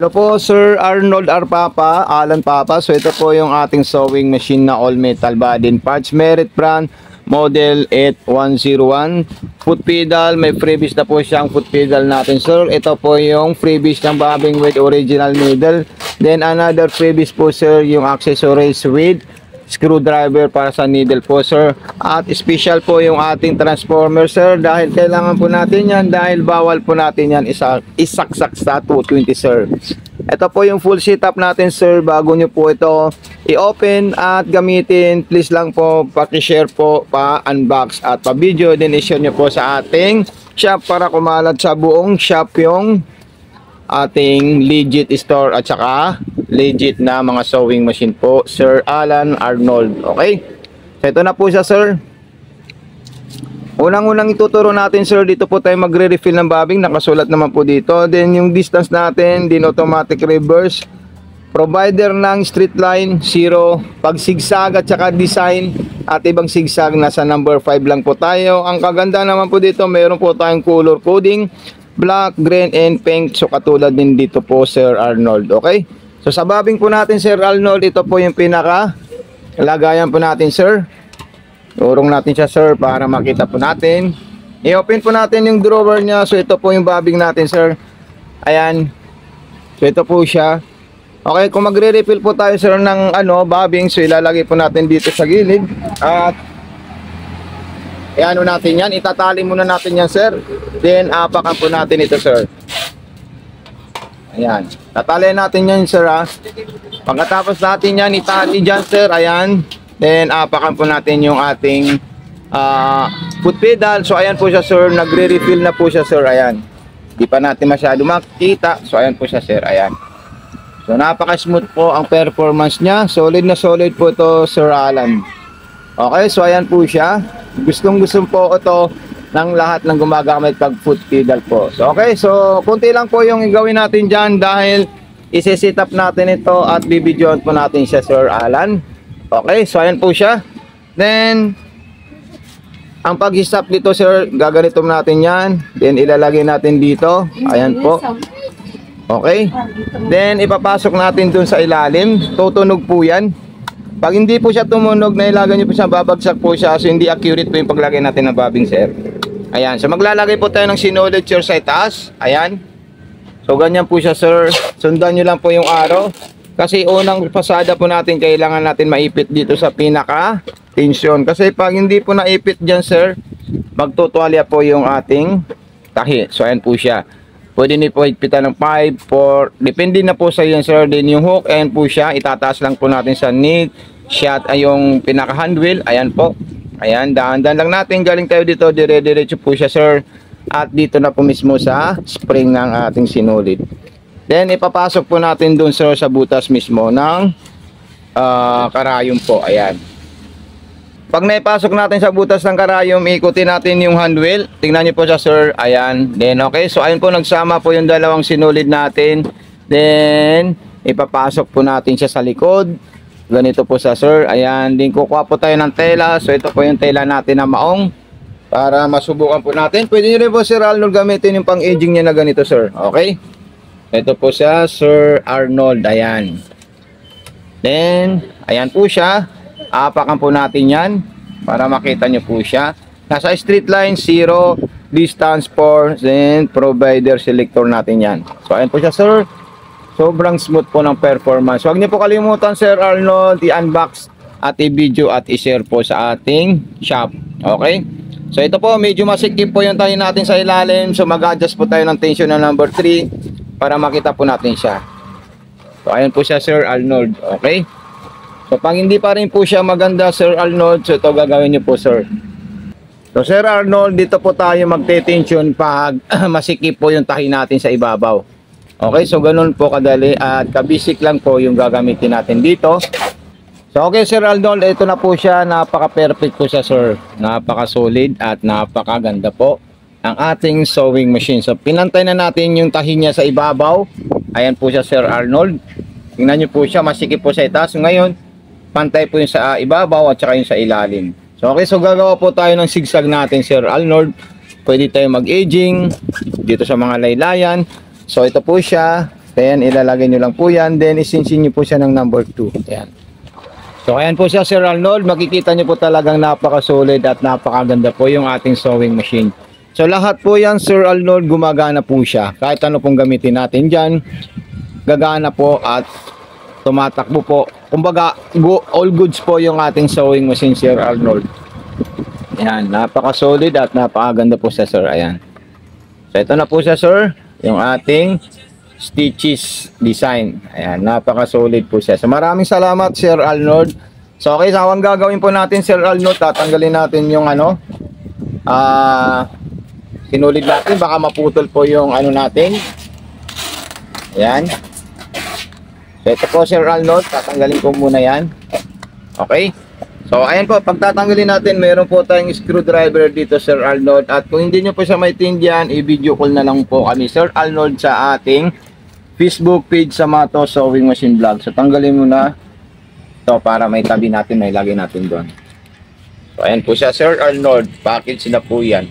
Ito po, Sir Arnold R. Papa, Alan Papa. So ito po yung ating sewing machine na all metal body and parts. Merit brand, model 8101. Foot pedal, may freebies na po siyang foot pedal natin, sir. Ito po yung freebies ng bobbing with original needle. Then another freebies po, sir, yung accessories with screwdriver para sa needle po, sir. At special po yung ating transformer, sir, dahil kailangan po natin yan, dahil bawal po natin yan isaksak sa 220, sir. Ito po yung full setup natin, sir. Bago nyo po ito i-open at gamitin, please lang po paki-share po, pa-unbox at pa-video, din i-share nyo po sa ating shop para kumalat sa buong shop yung ating legit store at saka legit na mga sewing machine po, Sir Alan Arnold. Okay, so ito na po siya, sir. Unang-unang ituturo natin, sir, dito po tayo magre-refill ng bobbing. Nakasulat naman po dito. Then yung distance natin, din automatic reverse. Provider ng straight line 0. Pag sigsag at saka design at ibang sigsag, nasa number 5 lang po tayo. Ang kaganda naman po dito, meron po tayong color coding, black, green, and pink. So katulad din dito po, Sir Arnold. Okay, so sa bobbing po natin, Sir Arnold, ito po yung pinaka lagayan po natin, sir. Urong natin siya, sir, para makita po natin. I-open po natin yung drawer niya. So ito po yung bobbing natin, sir. Ayan, so ito po siya. Okay, kung magre-refill po tayo, sir, ng bobbing, so ilalagay po natin dito sa gilid. At ano natin yan, itatali muna natin yan, sir. Then apakan po natin ito, sir. Ayan, tatali natin yan, sir, ha. Pagkatapos natin yan itali dyan, sir, ayan. Then apakan po natin yung ating foot pedal. So ayan po siya, sir, nagre-refill na po siya, sir. Ayan, di pa natin masyado makikita. So ayan po siya, sir, ayan. So napaka-smooth po ang performance niya. Solid na solid po ito, Sir Alan. Okay, so ayan po siya. Gustong-gusto po ito ng lahat ng gumagamit pag foot pedal po. So okay, so kunti lang po yung gawin natin dyan dahil isi-set up natin ito at bibidyoan po natin siya, Sir Alan. Okay, so ayan po siya. Then ang pag-stop dito, sir, gaganito natin yan. Then ilalagay natin dito. Ayan po. Okay, then ipapasok natin dun sa ilalim. Tutunog po yan. Pag hindi po siya tumunog, na ilagay nyo po siya, babagsak po siya. So hindi accurate po yung paglagay natin ng bobbing, sir. Ayan, so maglalagay po tayo ng sinulid, sir, sa itaas. Ayan, so ganyan po siya, sir. Sundan nyo lang po yung araw, kasi unang pasada po natin, kailangan natin maipit dito sa pinaka tension. Kasi pag hindi po naipit dyan, sir, magtutuwalya po yung ating tahi. So ayan po siya. Pwede niyo po higpitan ng 5, 4, depende na po sa yan, sir. Din yung hook, ayan po siya, itataas lang po natin sa knee shot ay yung pinaka handwheel. Ayan po, ayan, dahan-dahan lang natin. Galing tayo dito, dire-diretso po siya, sir, at dito na po mismo sa spring ng ating sinulid. Then ipapasok po natin dun, sir, sa butas mismo ng karayom po. Ayan, pag naipasok natin sa butas ng karayom, ikutin natin yung handwheel. Tingnan niyo po siya, sir. Ayan. Then, okay. So, ayun po, nagsama po yung dalawang sinulid natin. Then, ipapasok po natin siya sa likod. Ganito po siya, sir. Ayan. Then, kukuha po tayo ng tela. So, ito po yung tela natin na maong para masubukan po natin. Pwede nyo rin po, Sir Arnold, gamitin yung pang-aging niya na ganito, sir. Okay. Ito po siya, Sir Arnold. Ayan. Then, ayan po siya. Apakan po natin yan para makita nyo po siya. Nasa straight line 0, distance 4, then provider selector natin yan. So ayan po siya, sir. Sobrang smooth po ng performance. Huwag nyo po kalimutan, Sir Arnold, i-unbox at i-video at i-share po sa ating shop. Okay, so ito po, medyo masikip po yung tayo natin sa ilalim. So mag-adjust po tayo ng tension na number 3 para makita po natin siya. So ayan po siya, Sir Arnold. Okay, so pag hindi pa rin po siya maganda, Sir Arnold, so ito gagawin nyo po, sir. So Sir Arnold, dito po tayo magte-tension pag masikip po yung tahi natin sa ibabaw. Okay, so ganun po kadali at kabisik lang po yung gagamitin natin dito. So okay, Sir Arnold, ito na po siya. Napaka-perfect po siya, sir. Napaka-solid at napakaganda po ang ating sewing machine. So pinantay na natin yung tahi niya sa ibabaw. Ayan po siya, Sir Arnold. Tingnan nyo po siya, masikip po sa itaas. So ngayon, pantay po yung sa ibabaw at saka yung sa ilalim. So okay, so gagawa po tayo ng sigsag natin, Sir Arnold. Pwede tayo mag-aging dito sa mga laylayan. So ito po siya. Then, ilalagay nyo lang po yan. Then, isinsin nyo po siya ng number 2. Ayan. So, ayan po siya, Sir Arnold. Makikita nyo po talagang napaka-solid at napakaganda po yung ating sewing machine. So, lahat po yan, Sir Arnold, gumagana po siya. Kahit ano pong gamitin natin dyan, gagana po at tumatakbo po. Kumbaga, all goods po yung ating sewing machine, Sir Arnold. Ayan, napaka-solid at napakaganda po siya, Sir. Ayan. So, ito na po siya, Sir. Yung ating stitches design. Ayan, napaka-solid po siya. So, maraming salamat, Sir Arnold. So, okay, so, ang gagawin po natin, Sir Arnold, tatanggalin natin yung sinulid natin. Baka maputol po yung natin. Ayan. So, ito po, Sir Arnold. Tatanggalin ko muna yan. Okay. So, ayan po. Pagtatanggalin natin, meron po tayong screwdriver dito, Sir Arnold. At kung hindi nyo po siya maintindihan, i-video call na lang po kami, Sir Arnold, sa ating Facebook page sa Mato Sewing Machine Vlog. So, tanggalin muna ito para may tabi natin, may lagay natin doon. So, ayan po siya, Sir Arnold. Package na po yan.